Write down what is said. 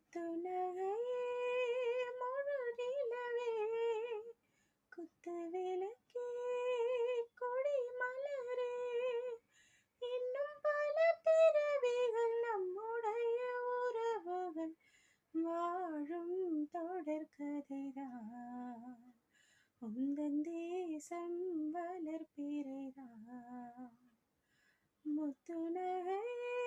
முத்துநகையே முழு நிலவே குத்து விளக்கே கொடி மலரே இன்னும் பல பிறவிகள் நம்முடைய உறவுகள் வாழும் தொடர்கதைதான் உந்தன் தேசம் வளர்பிறைதான் முத்துநகையே